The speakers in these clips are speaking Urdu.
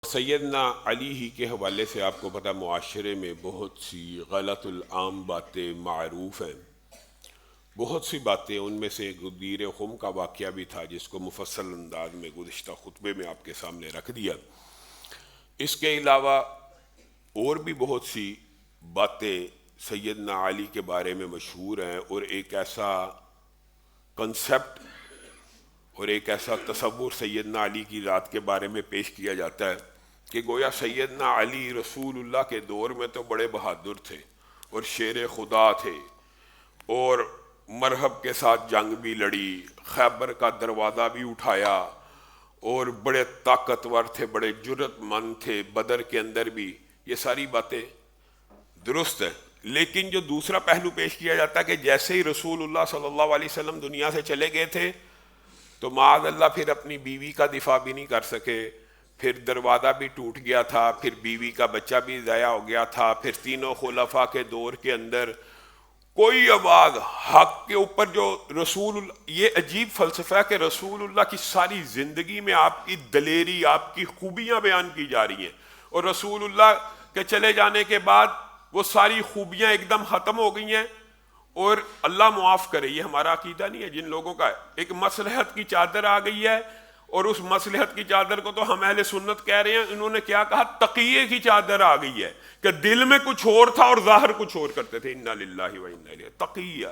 سیدنا علی ہی کے حوالے سے آپ کو پتہ معاشرے میں بہت سی غلط العام باتیں معروف ہیں. بہت سی باتیں، ان میں سے غدیر خم کا واقعہ بھی تھا جس کو مفصل انداز میں گزشتہ خطبے میں آپ کے سامنے رکھ دیا. اس کے علاوہ اور بھی بہت سی باتیں سیدنا علی کے بارے میں مشہور ہیں، اور ایک ایسا کنسپٹ اور ایک ایسا تصور سیدنا علی کی ذات کے بارے میں پیش کیا جاتا ہے کہ گویا سیدنا علی رسول اللہ کے دور میں تو بڑے بہادر تھے اور شیر خدا تھے، اور مرہب کے ساتھ جنگ بھی لڑی، خیبر کا دروازہ بھی اٹھایا، اور بڑے طاقتور تھے، بڑے جرأت مند تھے، بدر کے اندر بھی. یہ ساری باتیں درست ہے، لیکن جو دوسرا پہلو پیش کیا جاتا ہے کہ جیسے ہی رسول اللہ صلی اللہ علیہ وسلم دنیا سے چلے گئے تھے تو معاذ اللہ پھر اپنی بیوی کا دفاع بھی نہیں کر سکے، پھر دروازہ بھی ٹوٹ گیا تھا، پھر بیوی کا بچہ بھی ضائع ہو گیا تھا، پھر تینوں خلفاء کے دور کے اندر کوئی آواز حق کے اوپر جو یہ عجیب فلسفہ ہے کہ رسول اللہ کی ساری زندگی میں آپ کی دلیری، آپ کی خوبیاں بیان کی جا رہی ہیں، اور رسول اللہ کے چلے جانے کے بعد وہ ساری خوبیاں ایک دم ختم ہو گئی ہیں. اور اللہ معاف کرے، یہ ہمارا عقیدہ نہیں ہے، جن لوگوں کا ایک مصلحت کی چادر آ گئی ہے، اور اس مصلحت کی چادر کو تو ہم اہل سنت کہہ رہے ہیں، انہوں نے کیا کہا، تقیے کی چادر آ گئی ہے کہ دل میں کچھ اور تھا اور ظاہر کچھ اور کرتے تھے. انا للہ و انا الیہ تقیہ.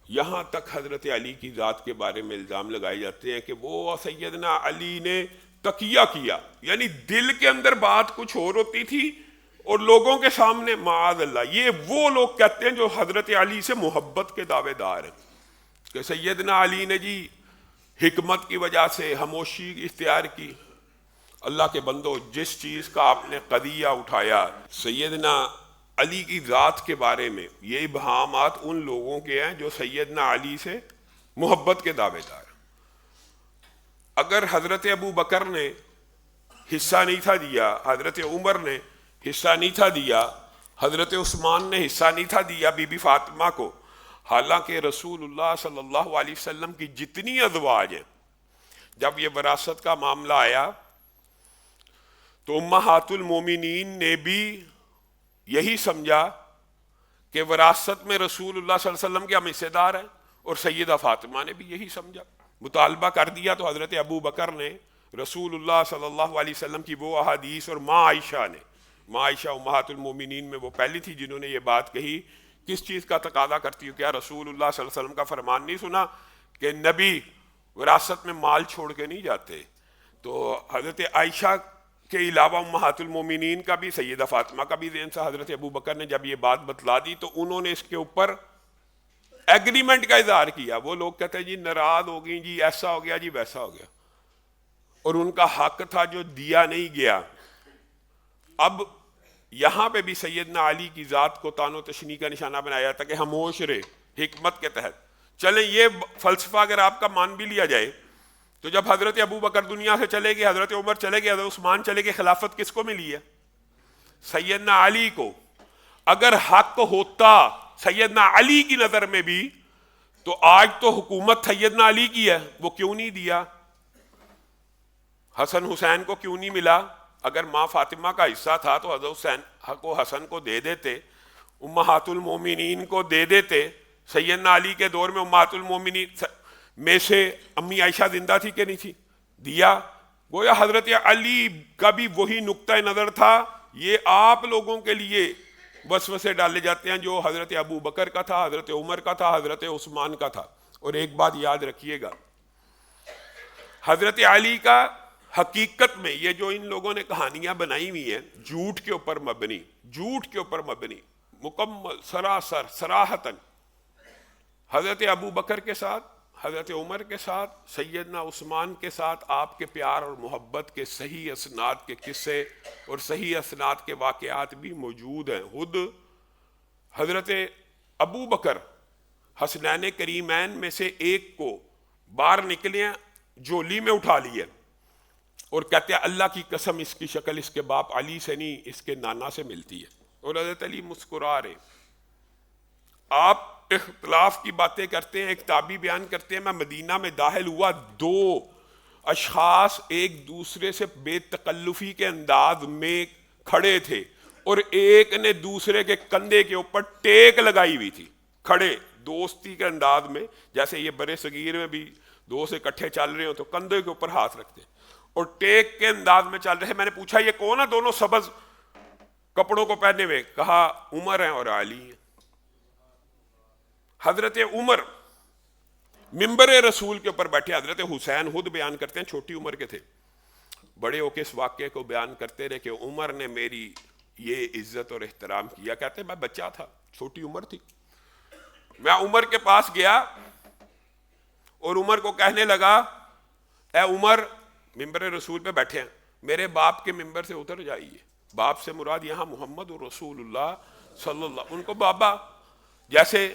یہاں تک حضرت علی کی ذات کے بارے میں الزام لگائے جاتے ہیں کہ وہ سیدنا علی نے تقیہ کیا، یعنی دل کے اندر بات کچھ اور ہوتی تھی اور لوگوں کے سامنے معاذ اللہ. یہ وہ لوگ کہتے ہیں جو حضرت علی سے محبت کے دعوے دار ہیں کہ سیدنا علی نے جی حکمت کی وجہ سے خاموشی اختیار کی. اللہ کے بندو، جس چیز کا آپ نے قضیہ اٹھایا سیدنا علی کی ذات کے بارے میں، یہ ابہامات ان لوگوں کے ہیں جو سیدنا علی سے محبت کے دعوے دار. اگر حضرت ابو بکر نے حصہ نہیں تھا دیا، حضرت عمر نے حصہ نہیں تھا دیا، حضرت عثمان نے حصہ نہیں تھا دیا بی بی فاطمہ کو، حالانکہ رسول اللہ صلی اللہ علیہ وسلم کی جتنی ازواج ہیں، جب یہ وراثت کا معاملہ آیا تو امہات المومنین نے بھی یہی سمجھا کہ وراثت میں رسول اللہ صلی اللہ علیہ وسلم کے ہم حصے دار ہیں، اور سیدہ فاطمہ نے بھی یہی سمجھا. مطالبہ کر دیا تو حضرت ابو بکر نے رسول اللہ صلی اللہ علیہ وسلم کی وہ احادیث، اور ماں عائشہ امہات المومنین میں وہ پہلی تھی جنہوں نے یہ بات کہی. کس چیز کا تقاضا کرتی ہو؟ کیا رسول اللہ صلی اللہ علیہ وسلم کا فرمان نہیں سنا کہ نبی وراثت میں مال چھوڑ کے نہیں جاتے؟ تو حضرت عائشہ کے علاوہ امہات المومنین کا بھی، سیدہ فاطمہ کا بھی ذہن سے حضرت ابو بکر نے جب یہ بات بتلا دی تو انہوں نے اس کے اوپر ایگریمنٹ کا اظہار کیا. وہ لوگ کہتے ہیں جی ناراض ہو گئی، جی ایسا ہو گیا، جی ویسا ہو گیا، اور ان کا حق تھا جو دیا نہیں گیا. اب یہاں پہ بھی سیدنا علی کی ذات کو تان و تشنیع کا نشانہ بنایا جاتا کہ خاموش رہے حکمت کے تحت. چلیں یہ فلسفہ اگر آپ کا مان بھی لیا جائے تو جب حضرت ابو بکر دنیا سے چلے گئے، حضرت عمر چلے گئے، حضرت عثمان چلے گئے، خلافت کس کو ملی ہے؟ سیدنا علی کو. اگر حق ہوتا سیدنا علی کی نظر میں بھی تو آج تو حکومت سیدنا علی کی ہے، وہ کیوں نہیں دیا؟ حسن حسین کو کیوں نہیں ملا؟ اگر ماں فاطمہ کا حصہ تھا تو حضرت حسین کو حسن کو دے دیتے، امہات المومنین کو دے دیتے. سیدنا علی کے دور میں امہات المومنین میں سے امی عائشہ زندہ تھی کہ نہیں تھی؟ دیا. گویا حضرت علی کا بھی وہی نقطہ نظر تھا. یہ آپ لوگوں کے لیے وسوسے ڈالے جاتے ہیں جو حضرت ابو بکر کا تھا، حضرت عمر کا تھا، حضرت عثمان کا تھا. اور ایک بات یاد رکھیے گا، حضرت علی کا حقیقت میں یہ جو ان لوگوں نے کہانیاں بنائی ہوئی ہیں جھوٹ کے اوپر مبنی مکمل سراسر صراحتاً حضرت ابو بکر کے ساتھ، حضرت عمر کے ساتھ، سیدنا عثمان کے ساتھ آپ کے پیار اور محبت کے صحیح اسناد کے قصے اور صحیح اسناد کے واقعات بھی موجود ہیں. خود حضرت ابو بکر حسنین کریمین میں سے ایک کو باہر نکلے ہیں، جھولی میں اٹھا لیے اور کہتے ہیں اللہ کی قسم اس کی شکل اس کے باپ علی سے نہیں، اس کے نانا سے ملتی ہے. اور حضرت علی مسکرا رہے. آپ اختلاف کی باتیں کرتے ہیں. ایک تابعی بیان کرتے ہیں میں مدینہ میں داخل ہوا، 2 اشخاص ایک دوسرے سے بے تکلفی کے انداز میں کھڑے تھے اور ایک نے دوسرے کے کندھے کے اوپر ٹیک لگائی ہوئی تھی، کھڑے دوستی کے انداز میں، جیسے یہ برے صغیر میں بھی دو سے اکٹھے چل رہے ہوں تو کندھے کے اوپر ہاتھ رکھتے اور ٹیک کے انداز میں چل رہے۔ میں نے پوچھا یہ کون ہے دونوں سبز کپڑوں کو پہنے ہوئے؟ کہا عمر ہیں اور علی ہیں۔ حضرت عمر ممبر رسول کے اوپر بیٹھے، حضرت حسین خود بیان کرتے ہیں چھوٹی عمر کے تھے، بڑے ہو کے اس واقعے کو بیان کرتے رہے کہ عمر نے میری یہ عزت اور احترام کیا۔ کہتے میں بچہ تھا، چھوٹی عمر تھی، میں عمر کے پاس گیا اور عمر کو کہنے لگا اے عمر، ممبر رسول پہ بیٹھے ہیں، میرے باپ کے ممبر سے اتر جائیے۔ باپ سے مراد یہاں محمد رسول اللہ صلی اللہ، ان کو بابا، جیسے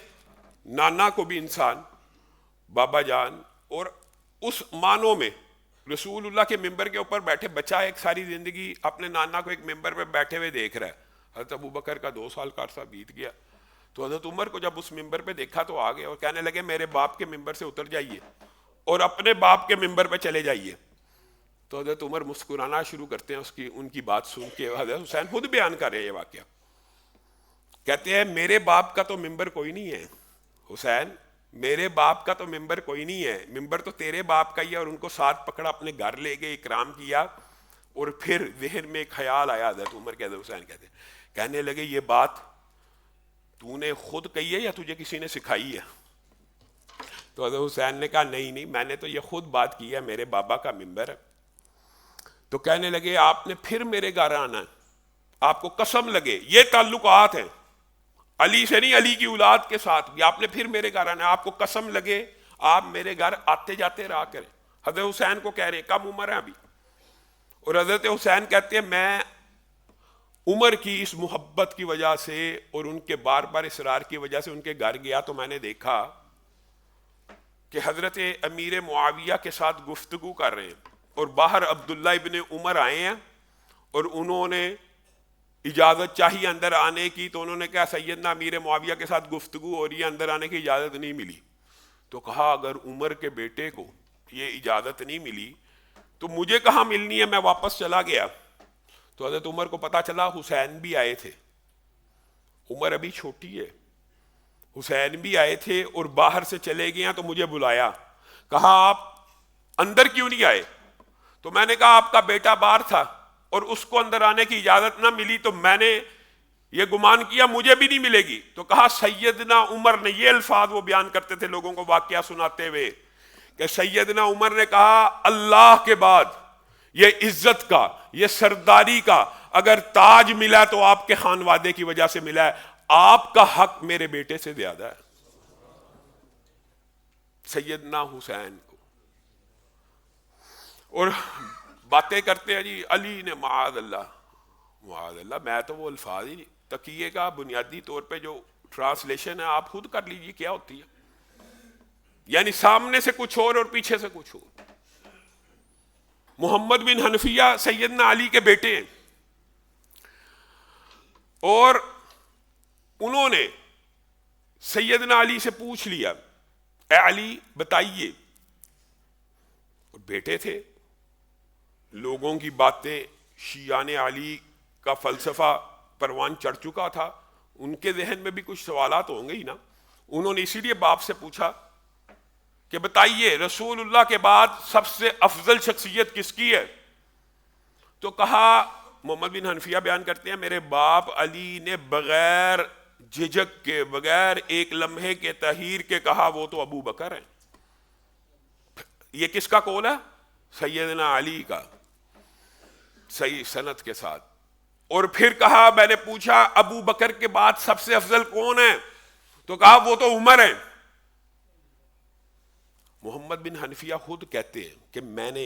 نانا کو بھی انسان بابا جان، اور اس معنوں میں رسول اللہ کے ممبر کے اوپر بیٹھے بچہ ایک ساری زندگی اپنے نانا کو ایک ممبر پہ بیٹھے ہوئے دیکھ رہا ہے۔ حضرت ابو بکر کا 2 سال کا عرصہ بیت گیا تو حضرت عمر کو جب اس ممبر پہ دیکھا تو آ گئے اور کہنے لگے میرے باپ کے ممبر سے اتر جائیے اور اپنے باپ کے ممبر پہ چلے جائیے۔ تو حضرت عمر مسکرانا شروع کرتے ہیں ان کی بات سن کے۔ حضرت حسین خود بیان کر رہے ہیں یہ واقعہ، کہتے ہیں میرے باپ کا تو ممبر کوئی نہیں ہے حسین، میرے باپ کا تو ممبر کوئی نہیں ہے، ممبر تو تیرے باپ کا ہی ہے۔ اور ان کو ساتھ پکڑا، اپنے گھر لے گئے، اکرام کیا، اور پھر ذہن میں ایک خیال آیا حضرت عمر کے، حضرت حسین کہتے ہیں، کہنے لگے یہ بات تو نے خود کہی ہے یا تجھے کسی نے سکھائی ہے؟ تو حضرت حسین نے کہا نہیں میں نے تو یہ خود بات کی ہے، میرے بابا کا ممبر ہے۔ تو کہنے لگے آپ نے پھر میرے گھر آنا ہے، آپ کو قسم لگے، یہ تعلقات ہیں علی سے نہیں، علی کی اولاد کے ساتھ بھی، آپ نے پھر میرے گھر آنا ہے، آپ کو قسم لگے آپ میرے گھر آتے جاتے رہا کریں۔ حضرت حسین کو کہہ رہے ہیں کم عمر ہے ابھی، اور حضرت حسین کہتے ہیں میں عمر کی اس محبت کی وجہ سے اور ان کے بار بار اصرار کی وجہ سے ان کے گھر گیا تو میں نے دیکھا کہ حضرت امیر معاویہ کے ساتھ گفتگو کر رہے ہیں اور باہر عبداللہ ابن عمر آئے ہیں اور انہوں نے اجازت چاہیے اندر آنے کی، تو انہوں نے کہا سیدنا امیر معاویہ کے ساتھ گفتگو اور یہ اندر آنے کی اجازت نہیں ملی۔ تو کہا اگر عمر کے بیٹے کو یہ اجازت نہیں ملی تو مجھے کہاں ملنی ہے، میں واپس چلا گیا۔ تو حضرت عمر کو پتا چلا حسین بھی آئے تھے، عمر ابھی چھوٹی ہے، حسین بھی آئے تھے اور باہر سے چلے گئے ہیں، تو مجھے بلایا، کہا آپ اندر کیوں نہیں آئے؟ تو میں نے کہا آپ کا بیٹا باہر تھا اور اس کو اندر آنے کی اجازت نہ ملی تو میں نے یہ گمان کیا مجھے بھی نہیں ملے گی۔ تو کہا سیدنا عمر نے، یہ الفاظ وہ بیان کرتے تھے لوگوں کو واقعہ سناتے ہوئے، کہ سیدنا عمر نے کہا اللہ کے بعد یہ عزت کا، یہ سرداری کا اگر تاج ملا تو آپ کے خانوادے کی وجہ سے ملا ہے، آپ کا حق میرے بیٹے سے زیادہ ہے، سیدنا حسین کو۔ اور باتیں کرتے ہیں جی علی نے معاذ اللہ، میں تو وہ الفاظ ہی نہیں، تقیے کا بنیادی طور پہ جو ٹرانسلیشن ہے آپ خود کر لیجیے کیا ہوتی ہے، یعنی سامنے سے کچھ اور پیچھے سے کچھ اور۔ محمد بن حنفیہ سیدنا علی کے بیٹے ہیں اور انہوں نے سیدنا علی سے پوچھ لیا اے علی بتائیے، اور بیٹے تھے، لوگوں کی باتیں، شیعان علی کا فلسفہ پروان چڑھ چکا تھا، ان کے ذہن میں بھی کچھ سوالات ہوں گے ہی نا۔ انہوں نے اسی لیے باپ سے پوچھا کہ بتائیے رسول اللہ کے بعد سب سے افضل شخصیت کس کی ہے؟ تو کہا، محمد بن حنفیہ بیان کرتے ہیں میرے باپ علی نے بغیر جھجک کے، بغیر ایک لمحے کے تحیر کے کہا وہ تو ابو بکر ہیں۔ یہ کس کا قول ہے؟ سیدنا علی کا، صحیح سند کے ساتھ۔ اور پھر کہا میں نے پوچھا ابو بکر کے بعد سب سے افضل کون ہے؟ تو کہا وہ تو عمر ہے۔ محمد بن حنفیہ خود کہتے ہیں کہ میں نے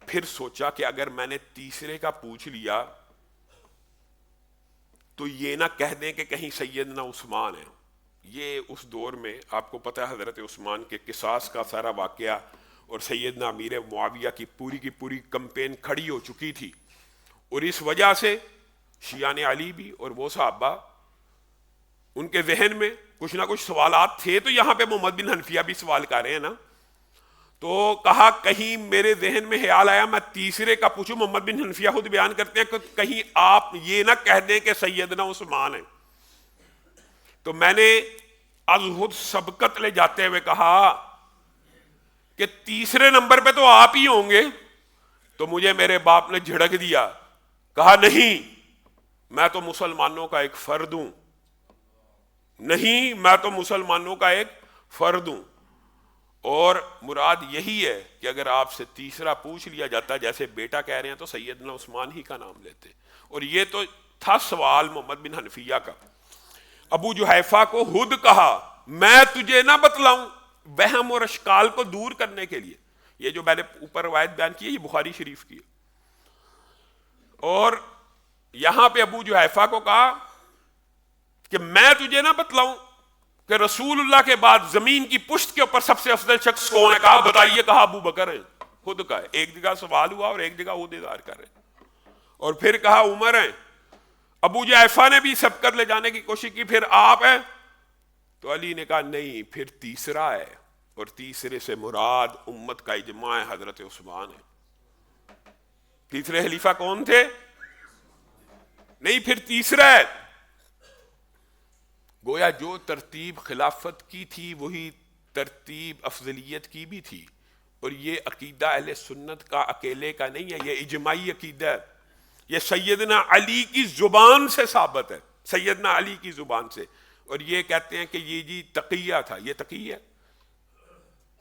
پھر سوچا کہ اگر میں نے تیسرے کا پوچھ لیا تو یہ نہ کہہ دیں کہ کہیں سیدنا عثمان ہے۔ یہ اس دور میں آپ کو پتہ ہے حضرت عثمان کے قصاص کا سارا واقعہ اور سیدنا امیر معاویہ کی پوری کمپین کھڑی ہو چکی تھی، اور اس وجہ سے شیعان علی بھی اور وہ صحابہ ان کے ذہن میں کچھ نہ کچھ سوالات تھے، تو یہاں پہ محمد بن حنفیہ بھی سوال کر رہے ہیں نا۔ تو کہا کہیں میرے ذہن میں خیال آیا میں تیسرے کا پوچھوں. محمد بن حنفیہ خود بیان کرتے ہیں کہ کہیں آپ یہ نہ کہہ دیں کہ سیدنا عثمان ہیں. تو میں نے از خود سبقت لے جاتے ہوئے کہا کہ تیسرے نمبر پہ تو آپ ہی ہوں گے. تو مجھے میرے باپ نے جھڑک دیا, کہا نہیں میں تو مسلمانوں کا ایک فرد ہوں, نہیں میں تو مسلمانوں کا ایک فرد ہوں. اور مراد یہی ہے کہ اگر آپ سے تیسرا پوچھ لیا جاتا جیسے بیٹا کہہ رہے ہیں تو سیدنا عثمان ہی کا نام لیتے. اور یہ تو تھا سوال محمد بن حنفیہ کا. ابو جحیفہ کو خود کہا میں تجھے نہ بتلاؤں, وہم اور اشکال کو دور کرنے کے لیے. یہ جو میں نے اوپر روایت بیان کی ہے یہ بخاری شریف کی ہے. اور یہاں پہ ابو جحیفہ کو کہا کہ میں تجھے نہ بتلاؤں کہ رسول اللہ کے بعد زمین کی پشت کے اوپر سب سے افضل شخص کون ہے؟ کہا بتائیے. کہا ابو بکر ہے. خود کا ہے, ایک جگہ سوال ہوا اور ایک جگہ خود اظہار کر رہے. اور پھر کہا عمر ہیں. ابو جحیفہ نے بھی سبقت لے جانے کی کوشش کی, پھر آپ ہیں. تو علی نے کہا نہیں پھر تیسرا ہے, اور تیسرے سے مراد امت کا اجماع ہے, حضرت عثمان ہے. تیسرے خلیفہ کون تھے؟ نہیں پھر تیسرا ہے. گویا جو ترتیب خلافت کی تھی وہی ترتیب افضلیت کی بھی تھی. اور یہ عقیدہ اہل سنت کا اکیلے کا نہیں ہے, یہ اجماعی عقیدہ ہے. یہ سیدنا علی کی زبان سے ثابت ہے, سیدنا علی کی زبان سے. اور یہ کہتے ہیں کہ یہ جی تقیہ تھا, یہ تقیہ ہے.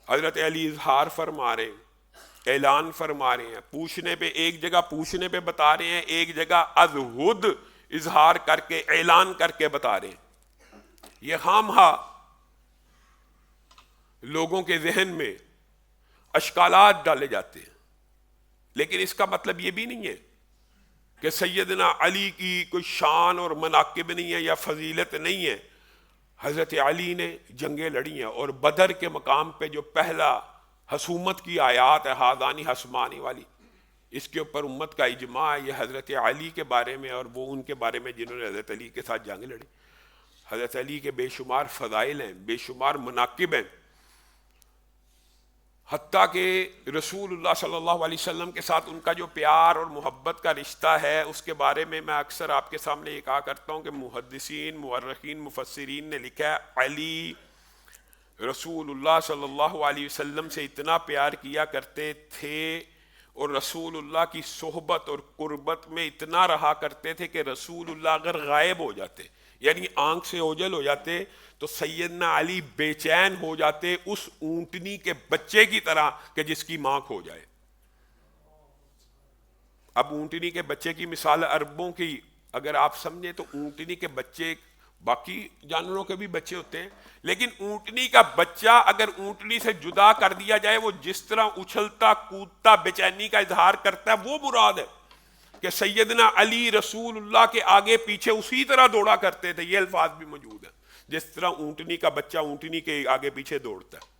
حضرت علی اظہار فرما رہے ہیں, اعلان فرما رہے ہیں, پوچھنے پہ ایک جگہ پوچھنے پہ بتا رہے ہیں, ایک جگہ از خود اظہار کر کے اعلان کر کے بتا رہے ہیں. یہ خامخواہ لوگوں کے ذہن میں اشکالات ڈالے جاتے ہیں, لیکن اس کا مطلب یہ بھی نہیں ہے کہ سیدنا علی کی کوئی شان اور مناقب نہیں ہے یا فضیلت نہیں ہے. حضرت علی نے جنگیں لڑی ہیں, اور بدر کے مقام پہ جو پہلا حسومت کی آیات ہے ہادانی حسمانی والی, اس کے اوپر امت کا اجماع ہے. یہ حضرت علی کے بارے میں اور وہ ان کے بارے میں جنہوں نے حضرت علی کے ساتھ جنگ لڑی. حضرت علی کے بے شمار فضائل ہیں, بے شمار مناقب ہیں. حتیٰ کہ رسول اللہ صلی اللہ علیہ وسلم کے ساتھ ان کا جو پیار اور محبت کا رشتہ ہے اس کے بارے میں اکثر آپ کے سامنے یہ کہا کرتا ہوں کہ محدثین, مورخین, مفسرین نے لکھا ہے علی رسول اللہ صلی اللہ علیہ وسلم سے اتنا پیار کیا کرتے تھے اور رسول اللہ کی صحبت اور قربت میں اتنا رہا کرتے تھے کہ رسول اللہ اگر غائب ہو جاتے, یعنی آنکھ سے اوجھل ہو جاتے, تو سیدنا علی بے چین ہو جاتے اس اونٹنی کے بچے کی طرح کہ جس کی ماں کھو جائے. اب اونٹنی کے بچے کی مثال عربوں کی اگر آپ سمجھیں تو اونٹنی کے بچے باقی جانوروں کے بھی بچے ہوتے ہیں, لیکن اونٹنی کا بچہ اگر اونٹنی سے جدا کر دیا جائے وہ جس طرح اچھلتا کودتا بے چینی کا اظہار کرتا ہے, وہ مراد ہے کہ سیدنا علی رسول اللہ کے آگے پیچھے اسی طرح دوڑا کرتے تھے. یہ الفاظ بھی موجود ہیں, جس طرح اونٹنی کا بچہ اونٹنی کے آگے پیچھے دوڑتا ہے.